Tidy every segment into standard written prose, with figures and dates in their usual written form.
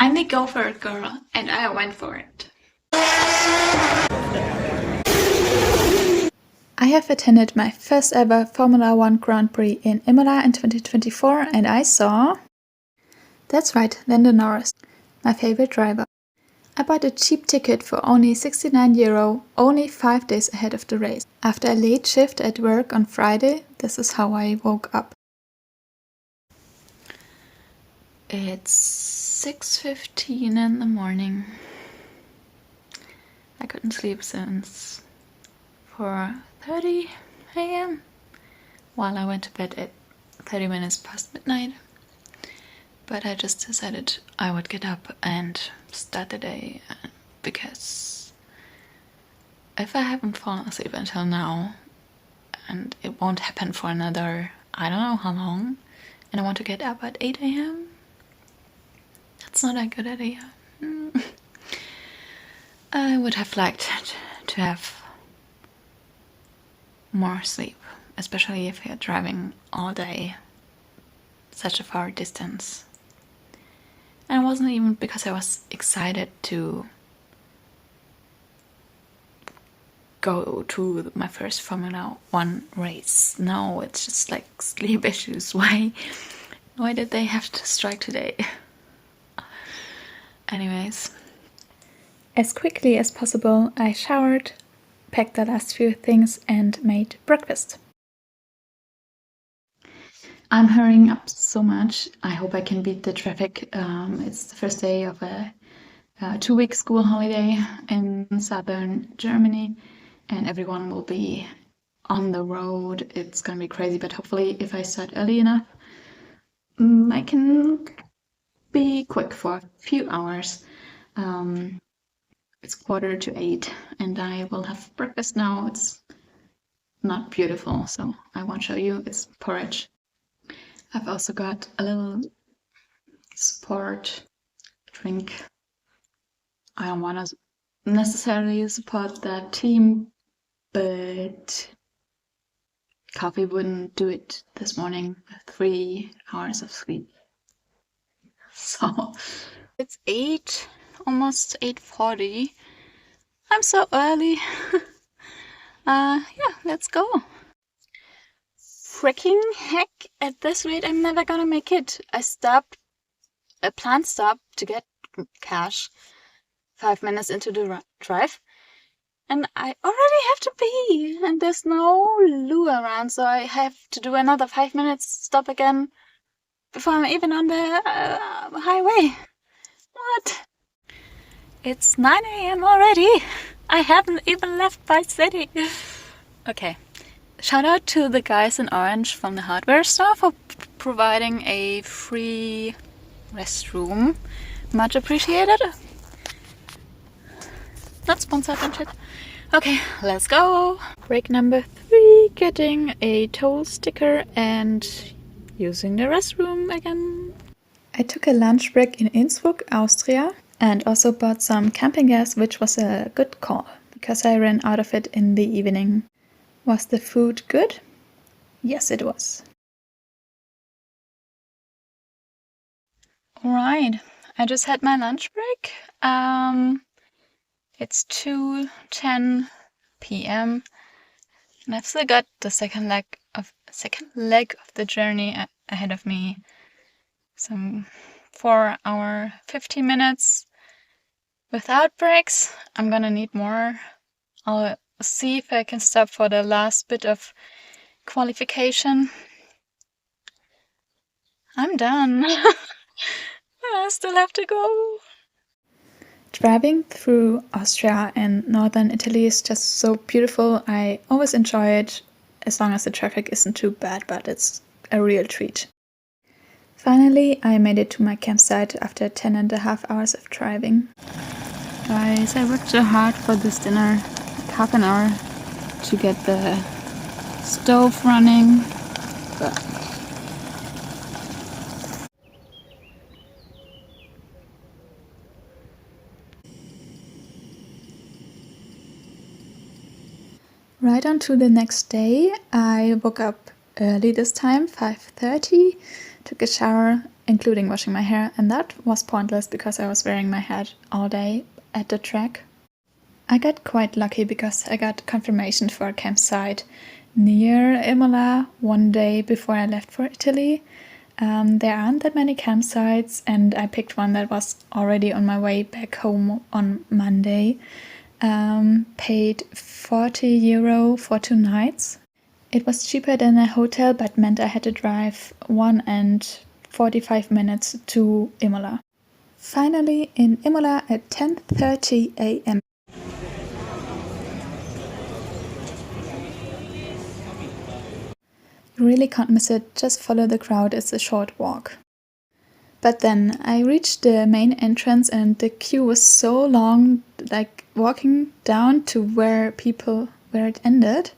I'm the Go For It girl, and I went for it. I have attended my first ever Formula 1 Grand Prix in Imola in 2024, and I saw... That's right, Lando Norris, my favorite driver. I bought a cheap ticket for only €69, only 5 days ahead of the race. After a late shift at work on Friday, this is how I woke up. It's 6:15 in the morning. I couldn't sleep since 4:30 a.m. while I went to bed at 30 minutes past midnight. But I just decided I would get up and start the day, because if I haven't fallen asleep until now, and it won't happen for another, I don't know how long, and I want to get up at 8 a.m, that's not a good idea. I would have liked to have more sleep, especially if you're driving all day, such a far distance. And it wasn't even because I was excited to go to my first Formula 1 race. No, it's just like sleep issues. Why did they have to strike today? Anyways. As quickly as possible, I showered, packed the last few things and made breakfast. I'm hurrying up so much. I hope I can beat the traffic. It's the first day of a 2-week school holiday in southern Germany, and everyone will be on the road. It's gonna be crazy, but hopefully if I start early enough, I can be quick for a few hours. It's 7:45 and I will have breakfast now. It's not beautiful, so I won't show you. It's porridge. I've also got a little support drink. I don't want to necessarily support that team, but coffee wouldn't do it this morning with 3 hours of sleep. So it's 8, almost 8:40. I'm so early. Yeah, let's go. Freaking heck, at this rate I'm never gonna make it. I stopped a planned stop to get cash 5 minutes into the drive, and I already have to pee, and there's no loo around, so I have to do another 5 minutes stop again before I'm even on the highway. What? It's 9 a.m. already. I haven't even left my city. Okay. Shout out to the guys in orange from the hardware store for providing a free restroom. Much appreciated. Not sponsored and shit. Okay, let's go. Break number 3, getting a toll sticker and using the restroom again. I took a lunch break in Innsbruck, Austria, and also bought some camping gas, which was a good call because I ran out of it in the evening. Was the food good? Yes, it was. Alright, I just had my lunch break. It's 2:10 p.m. and I've still got the second leg of the journey ahead of me. Some 4 hour 15 minutes without breaks. I'm gonna need more. I'll see if I can stop for the last bit of qualification. I'm done. I still have to go. Driving through Austria and northern Italy is just so beautiful. I always enjoy it as long as the traffic isn't too bad, but it's a real treat. Finally, I made it to my campsite after 10.5 hours of driving. Guys, I worked so hard for this dinner, like half an hour to get the stove running, but right on to the next day. I woke up early this time, 5:30, took a shower including washing my hair, and that was pointless because I was wearing my hat all day at the track. I got quite lucky because I got confirmation for a campsite near Imola one day before I left for Italy. There aren't that many campsites, and I picked one that was already on my way back home on Monday. Paid €40 for 2 nights. It was cheaper than a hotel, but meant I had to drive 1 and 45 minutes to Imola. Finally in Imola at 10:30 a.m. You really can't miss it, just follow the crowd, it's a short walk. But then I reached the main entrance and the queue was so long, like walking down to where it ended.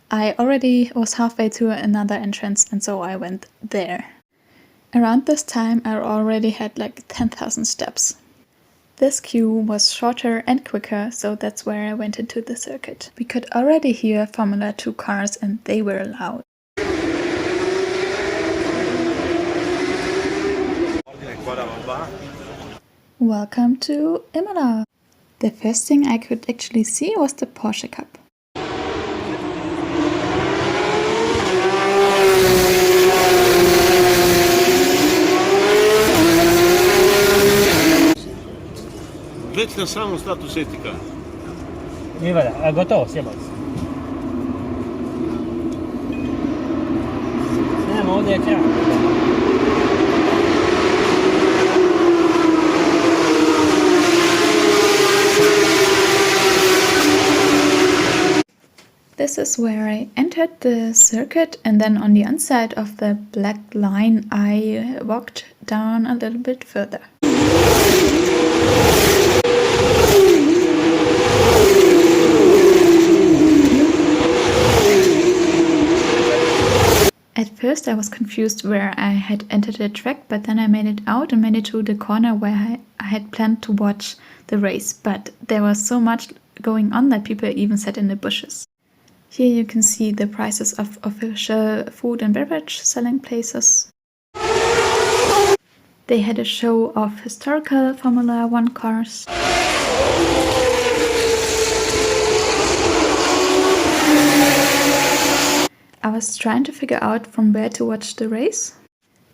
I already was halfway to another entrance, and so I went there. Around this time I already had like 10,000 steps. This queue was shorter and quicker, so that's where I went into the circuit. We could already hear Formula 2 cars and they were loud. Welcome to Imola! The first thing I could actually see was the Porsche Cup. Već na samom startu setika. I valjda, a gotovo, sjebali se. Snijemo ovdje kraj. This is where I entered the circuit, and then on the inside of the black line I walked down a little bit further. At first I was confused where I had entered the track, but then I made it out and made it to the corner where I had planned to watch the race, but there was so much going on that people even sat in the bushes. Here you can see the prices of official food and beverage selling places. They had a show of historical Formula 1 cars. I was trying to figure out from where to watch the race.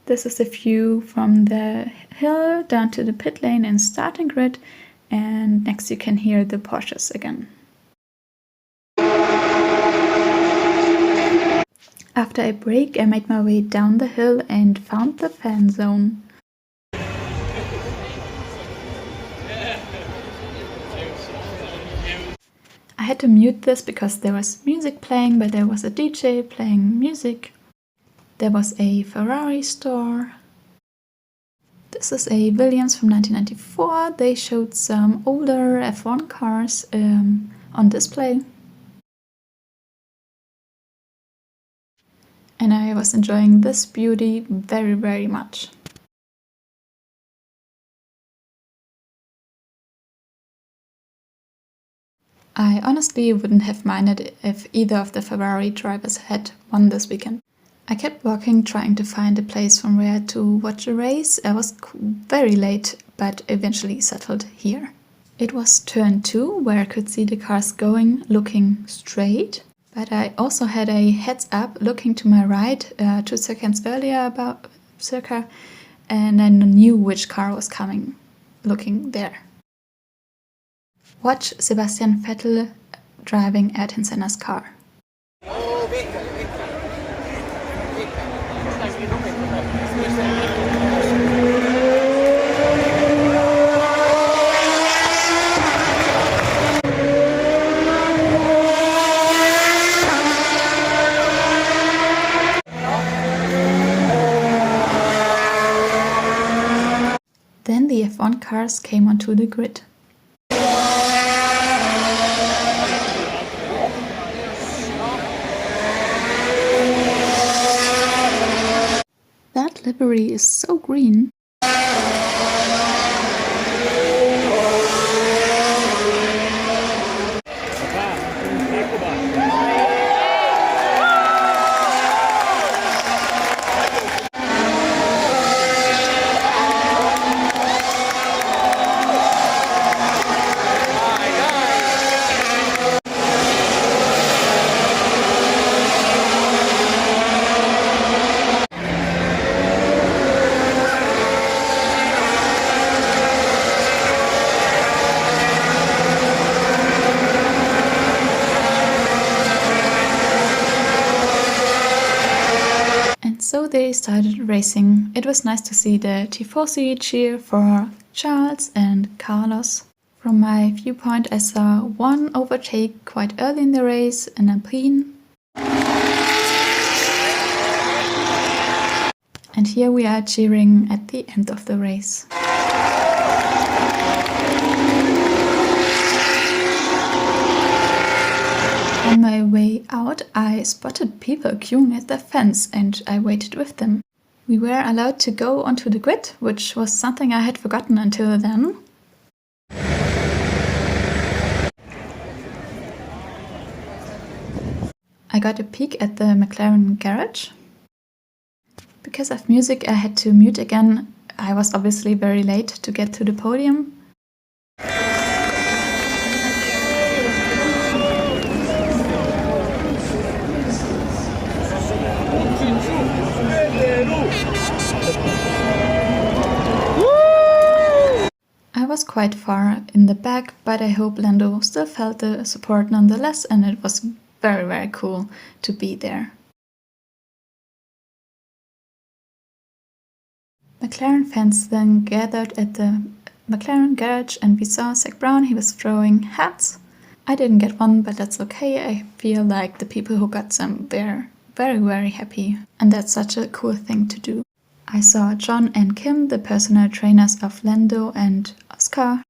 This is a view from the hill down to the pit lane and starting grid, and next you can hear the Porsches again. After a break, I made my way down the hill and found the fan zone. I had to mute this because there was music playing, but there was a DJ playing music. There was a Ferrari store. This is a Williams from 1994. They showed some older F1 cars on display. And I was enjoying this beauty very, very much. I honestly wouldn't have minded if either of the Ferrari drivers had won this weekend. I kept walking, trying to find a place from where to watch a race. I was very late, but eventually settled here. It was turn 2, where I could see the cars going, looking straight. But I also had a heads up looking to my right 2 seconds earlier about circa, and I knew which car was coming, looking there. Watch Sebastian Vettel driving Ayrton Senna's car. Then the F1 cars came onto the grid. That livery is so green. they started racing. It was nice to see the Tifosi cheer for Charles and Carlos. From my viewpoint, I saw one overtake quite early in the race, an Alpine. And here we are cheering at the end of the race. On my way out, I spotted people queuing at the fence and I waited with them. We were allowed to go onto the grid, which was something I had forgotten until then. I got a peek at the McLaren garage. Because of music, I had to mute again. I was obviously very late to get to the podium. I was quite far in the back, but I hope Lando still felt the support nonetheless, and it was very, very cool to be there. McLaren fans then gathered at the McLaren garage and we saw Zach Brown. He was throwing hats. I didn't get one, but that's okay. I feel like the people who got some were very, very happy, and that's such a cool thing to do. I saw John and Kim, the personal trainers of Lando and Oscar.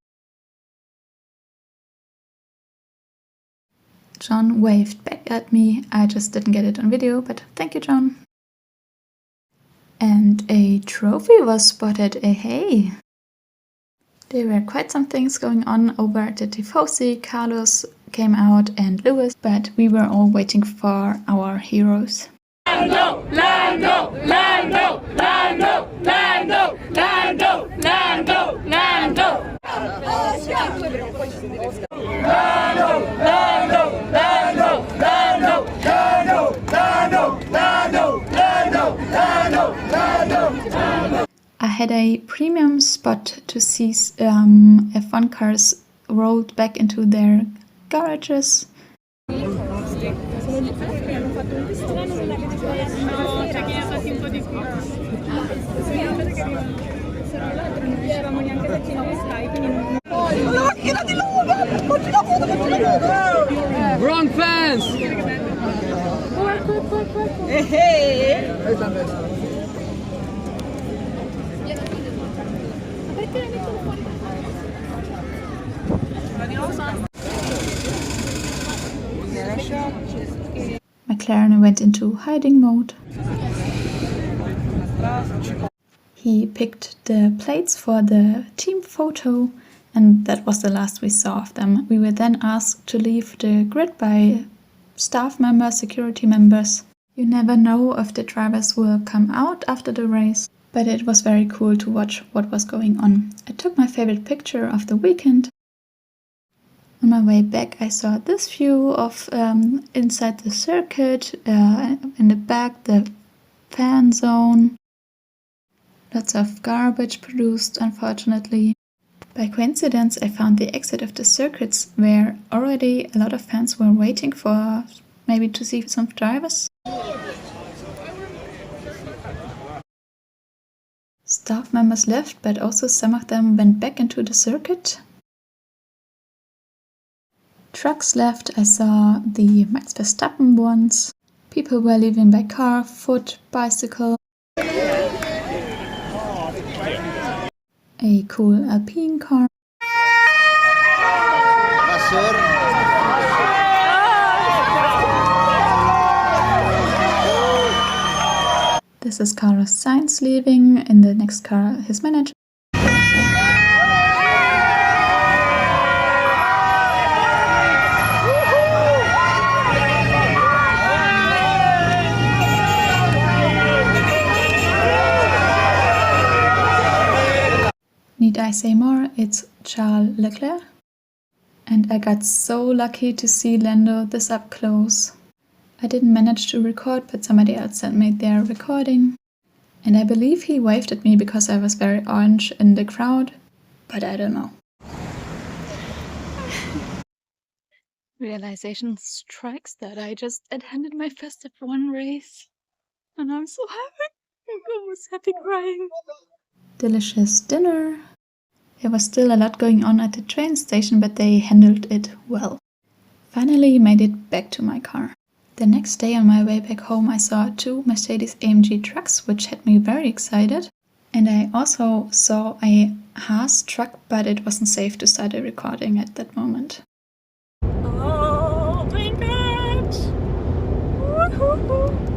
John waved back at me. I just didn't get it on video, but thank you, John. And a trophy was spotted, hey! There were quite some things going on over at the Tifosi. Carlos came out and Lewis, but we were all waiting for our heroes. Lando, Lando, Lando, Lando, Lando, Lando, Lando, Lando. Oscar! Lando, Lando, Lando, Lando, Lando, Lando, Lando, Lando, Lando. I had a premium spot to see F1 cars rolled back into their garages. Wrong fans! McLaren went into hiding mode. He picked the plates for the team photo, and that was the last we saw of them. We were then asked to leave the grid by staff members, security members. You never know if the drivers will come out after the race, but it was very cool to watch what was going on. I took my favorite picture of the weekend. On my way back, I saw this view of inside the circuit, in the back, the fan zone. Lots of garbage produced, unfortunately. By coincidence, I found the exit of the circuits where already a lot of fans were waiting for maybe to see some drivers. Staff members left, but also some of them went back into the circuit. Trucks left. I saw the Max Verstappen ones. People were leaving by car, foot, bicycle. A cool Alpine car. This is Carlos Sainz leaving. In the next car, his manager. Need I say more? It's Charles Leclerc. And I got so lucky to see Lando this up close. I didn't manage to record, but somebody else sent me their recording. And I believe he waved at me because I was very orange in the crowd, but I don't know. Realization strikes that I just attended my first F1 race. And I'm so happy. I was happy crying. Delicious dinner. There was still a lot going on at the train station, but they handled it well. Finally made it back to my car. The next day on my way back home I saw 2 Mercedes-AMG trucks, which had me very excited. And I also saw a Haas truck, but it wasn't safe to start a recording at that moment. Oh my god! Woohoo!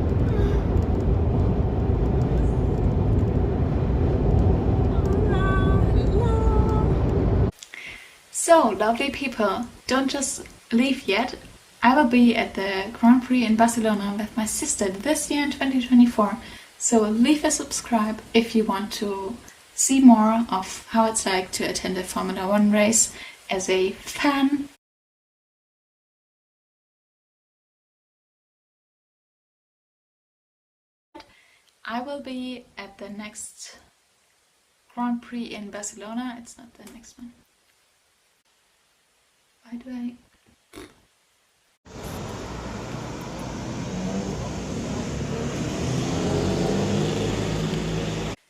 So, lovely people, don't just leave yet. I will be at the Grand Prix in Barcelona with my sister this year in 2024. So leave a subscribe if you want to see more of how it's like to attend a Formula 1 race as a fan. I will be at the next Grand Prix in Barcelona. It's not the next one. Why do I...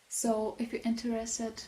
So if you're interested,